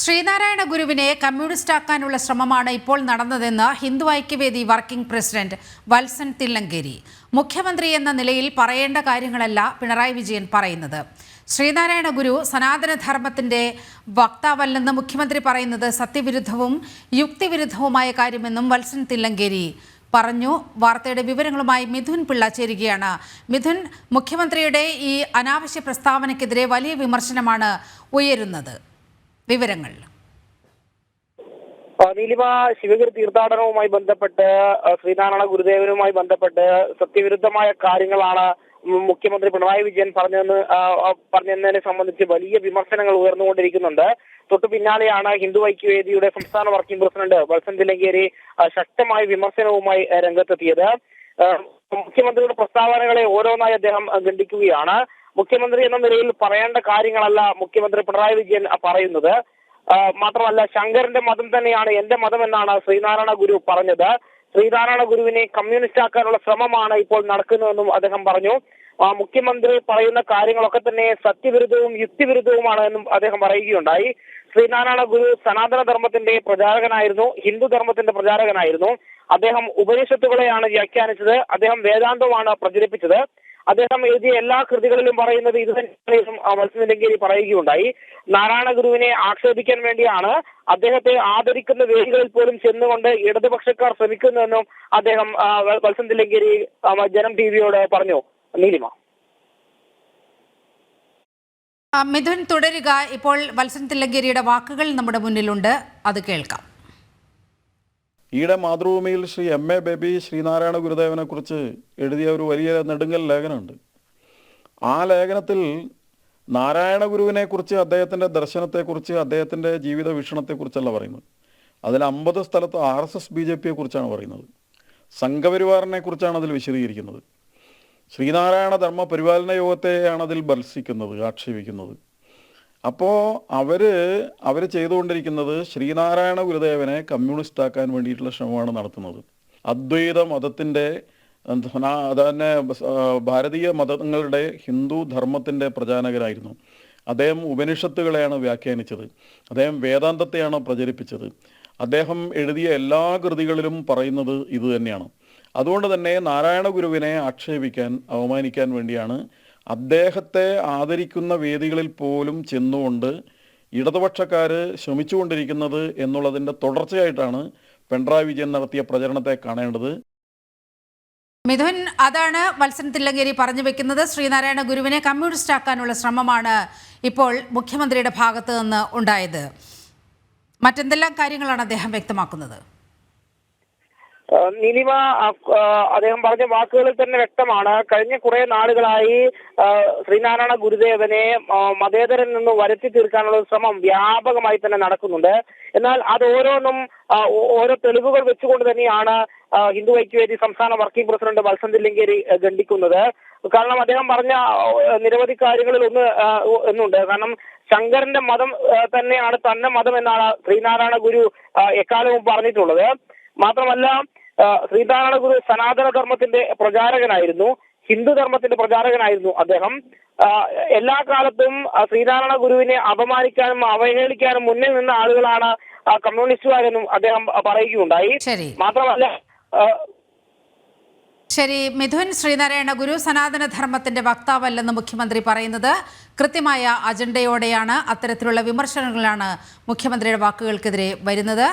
ശ്രീനാരായണ ഗുരുവിനെ കമ്മ്യൂണിസ്റ്റാക്കാനുള്ള ശ്രമമാണ് ഇപ്പോൾ നടന്നതെന്ന് ഹിന്ദു ഐക്യവേദി വർക്കിംഗ് പ്രസിഡന്റ് വത്സൻ തില്ലങ്കേരി. മുഖ്യമന്ത്രി എന്ന നിലയിൽ പറയേണ്ട കാര്യങ്ങളല്ല പിണറായി വിജയൻ പറയുന്നത്. ശ്രീനാരായണ ഗുരു സനാതനധർമ്മത്തിന്റെ വക്താവല്ലെന്ന് മുഖ്യമന്ത്രി പറയുന്നത് സത്യവിരുദ്ധവും യുക്തിവിരുദ്ധവുമായ കാര്യമെന്നും വത്സൻ തില്ലങ്കേരി പറഞ്ഞു. വാർത്തയുടെ വിവരങ്ങളുമായി മിഥുൻ പിള്ള ചേരുകയാണ്. മിഥുൻ, മുഖ്യമന്ത്രിയുടെ ഈ അനാവശ്യ പ്രസ്താവനയ്ക്കെതിരെ വലിയ വിമർശനമാണ് ഉയരുന്നത്. വിവരങ്ങൾ. നീലിമ, ശിവഗിരി തീർത്ഥാടനവുമായി ബന്ധപ്പെട്ട് ശ്രീനാരായണ ഗുരുദേവനുമായി ബന്ധപ്പെട്ട് സത്യവിരുദ്ധമായ കാര്യങ്ങളാണ് മുഖ്യമന്ത്രി പിണറായി വിജയൻ പറഞ്ഞതിനെ സംബന്ധിച്ച് വലിയ വിമർശനങ്ങൾ ഉയർന്നുകൊണ്ടിരിക്കുന്നുണ്ട്. തൊട്ടു പിന്നാലെയാണ് ഹിന്ദു ഐക്യവേദിയുടെ സംസ്ഥാന വർക്കിംഗ് പ്രസിഡന്റ് വത്സൻ തില്ലങ്കേരി ശക്തമായ വിമർശനവുമായി രംഗത്തെത്തിയത്. മുഖ്യമന്ത്രിയുടെ പ്രസ്താവനകളെ ഓരോന്നായി അദ്ദേഹം ഖണ്ഡിക്കുകയാണ്. മുഖ്യമന്ത്രി എന്ന നിലയിൽ പറയേണ്ട കാര്യങ്ങളല്ല മുഖ്യമന്ത്രി പിണറായി വിജയൻ പറയുന്നത്. മാത്രമല്ല, ശങ്കരന്റെ മതം തന്നെയാണ് എന്റെ മതം എന്നാണ് ശ്രീനാരായണ ഗുരു പറഞ്ഞത്. ശ്രീനാരായണ ഗുരുവിനെ കമ്മ്യൂണിസ്റ്റ് ആക്കാനുള്ള ശ്രമമാണ് ഇപ്പോൾ നടക്കുന്നതെന്നും അദ്ദേഹം പറഞ്ഞു. മുഖ്യമന്ത്രി പറയുന്ന കാര്യങ്ങളൊക്കെ തന്നെ സത്യവിരുദ്ധവും യുക്തിവിരുദ്ധവുമാണ് എന്നും അദ്ദേഹം പറയുകയുണ്ടായി. ശ്രീനാരായണ ഗുരു സനാതന ധർമ്മത്തിന്റെ പ്രചാരകനായിരുന്നു, ഹിന്ദു ധർമ്മത്തിന്റെ പ്രചാരകനായിരുന്നു. അദ്ദേഹം ഉപനിഷത്തുകളെയാണ് വ്യാഖ്യാനിച്ചത്, അദ്ദേഹം വേദാന്തമാണ് പ്രചരിപ്പിച്ചത്. അദ്ദേഹം എഴുതിയ എല്ലാ കൃതികളിലും പറയുന്നത് ഇത് തന്നെയും വത്സൻ തില്ലങ്കേരി പറയുകയുണ്ടായി. നാരായണ ഗുരുവിനെ ആക്ഷേപിക്കാൻ വേണ്ടിയാണ് അദ്ദേഹത്തെ ആദരിക്കുന്ന വേദികളിൽ പോലും ചെന്നുകൊണ്ട് ഇടതുപക്ഷക്കാർ ശ്രമിക്കുന്നതെന്നും അദ്ദേഹം വത്സൻ തില്ലങ്കേരി ജനം ടിവിയോട് പറഞ്ഞു. നീലിമ. മിഥുൻ, തുടരുക. ഇപ്പോൾ വത്സൻ തില്ലങ്കേരിയുടെ വാക്കുകൾ നമ്മുടെ മുന്നിലുണ്ട്, അത് കേൾക്കാം. ഈയിടെ മാതൃഭൂമിയിൽ ശ്രീ എം.എ. ബേബി ശ്രീനാരായണ ഗുരുദേവനെ കുറിച്ച് എഴുതിയ ഒരു വലിയ നെടുങ്കൽ ലേഖനമുണ്ട്. ആ ലേഖനത്തിൽ നാരായണ ഗുരുവിനെ കുറിച്ച്, അദ്ദേഹത്തിൻ്റെ ദർശനത്തെക്കുറിച്ച്, അദ്ദേഹത്തിൻ്റെ ജീവിത വീക്ഷണത്തെക്കുറിച്ചല്ല പറയുന്നത്. അതിൽ 50 സ്ഥലത്ത് RSS BJP കുറിച്ചാണ് പറയുന്നത്. സംഘപരിവാറിനെ കുറിച്ചാണ് അതിൽ വിശദീകരിക്കുന്നത്. ശ്രീനാരായണ ധർമ്മ പരിപാലന യോഗത്തെയാണ് അതിൽ ഭത്സിക്കുന്നത്, ആക്ഷേപിക്കുന്നത്. അപ്പോൾ അവർ ചെയ്തുകൊണ്ടിരിക്കുന്നത് ശ്രീനാരായണ ഗുരുദേവനെ കമ്മ്യൂണിസ്റ്റാക്കാൻ വേണ്ടിയിട്ടുള്ള ശ്രമമാണ് നടത്തുന്നത്. അദ്വൈത മതത്തിൻ്റെ തന്നെ ഭാരതീയ മതങ്ങളുടെ ഹിന്ദു ധർമ്മത്തിൻ്റെ പ്രചാരകനായിരുന്നു. അദ്ദേഹം ഉപനിഷത്തുകളെയാണ് വ്യാഖ്യാനിച്ചത്, അദ്ദേഹം വേദാന്തത്തെയാണ് പ്രചരിപ്പിച്ചത്. അദ്ദേഹം എഴുതിയ എല്ലാ കൃതികളിലും പറയുന്നത് ഇത് തന്നെയാണ്. അതുകൊണ്ട് തന്നെ നാരായണ ഗുരുവിനെ ആക്ഷേപിക്കാൻ, അവമാനിക്കാൻ വേണ്ടിയാണ് അദ്ദേഹത്തെ ആദരിക്കുന്ന വേദികളിൽ പോലും ചെന്നുകൊണ്ട് ഇടതുപക്ഷക്കാർ ശ്രമിച്ചുകൊണ്ടിരിക്കുന്നത് എന്നുള്ളതിൻ്റെ തുടർച്ചയായിട്ടാണ് പിണറായി വിജയൻ നടത്തിയ പ്രചരണത്തെ കാണേണ്ടത്. മിഥുൻ, അതാണ് വത്സൻ തില്ലങ്കേരി പറഞ്ഞു വെക്കുന്നത്. ശ്രീനാരായണ ഗുരുവിനെ കമ്മ്യൂണിസ്റ്റ് ആക്കാനുള്ള ശ്രമമാണ് ഇപ്പോൾ മുഖ്യമന്ത്രിയുടെ ഭാഗത്ത് നിന്ന് ഉണ്ടായത്. മറ്റെന്തെല്ലാം കാര്യങ്ങളാണ് അദ്ദേഹം വ്യക്തമാക്കുന്നത്? നീലിമ, അദ്ദേഹം പറഞ്ഞ വാക്കുകളിൽ തന്നെ വ്യക്തമാണ്. കഴിഞ്ഞ കുറെ നാളുകളായി ശ്രീനാരായണ ഗുരുദേവനെ മതേതരൻ നിന്ന് വരുത്തി തീർക്കാനുള്ള ശ്രമം വ്യാപകമായി തന്നെ നടക്കുന്നുണ്ട്. എന്നാൽ അത് ഓരോന്നും ഓരോ തെളിവുകൾ വെച്ചുകൊണ്ട് തന്നെയാണ് ഹിന്ദു ഐക്യവേദി സംസ്ഥാന വർക്കിംഗ് പ്രസിഡന്റ് വത്സൻ തില്ലങ്കേരി ഖണ്ഡിക്കുന്നത്. കാരണം അദ്ദേഹം പറഞ്ഞ നിരവധി കാര്യങ്ങളിൽ ഒന്നുണ്ട്. കാരണം ശങ്കരന്റെ മതം തന്നെയാണ് തന്നെ മതം എന്നാണ് ശ്രീനാരായണ ഗുരു എക്കാലവും പറഞ്ഞിട്ടുള്ളത്. മാത്രമല്ല, ശ്രീനാരായണ ഗുരു സനാതന ധർമ്മത്തിന്റെ പ്രചാരകനായിരുന്നു, ഹിന്ദു ധർമ്മത്തിന്റെ പ്രചാരകനായിരുന്നു. അദ്ദേഹം എല്ലാ കാലത്തും ശ്രീനാരായണ ഗുരുവിനെ അപമാനിക്കാനും അവഹേളിക്കാനും മുന്നിൽ നിന്ന ആളുകളാണ് കമ്മ്യൂണിസ്റ്റുകാരെന്നും അദ്ദേഹം പറയുകയുണ്ടായി. മാത്രമല്ല, ശരി മിഥുൻ, ശ്രീനാരായണ ഗുരു സനാതന ധർമ്മത്തിന്റെ വക്താവല്ലെന്ന് മുഖ്യമന്ത്രി പറയുന്നത് കൃത്യമായ അജണ്ടയോടെയാണ്. അത്തരത്തിലുള്ള വിമർശനങ്ങളാണ് മുഖ്യമന്ത്രിയുടെ വാക്കുകൾക്കെതിരെ വരുന്നത്.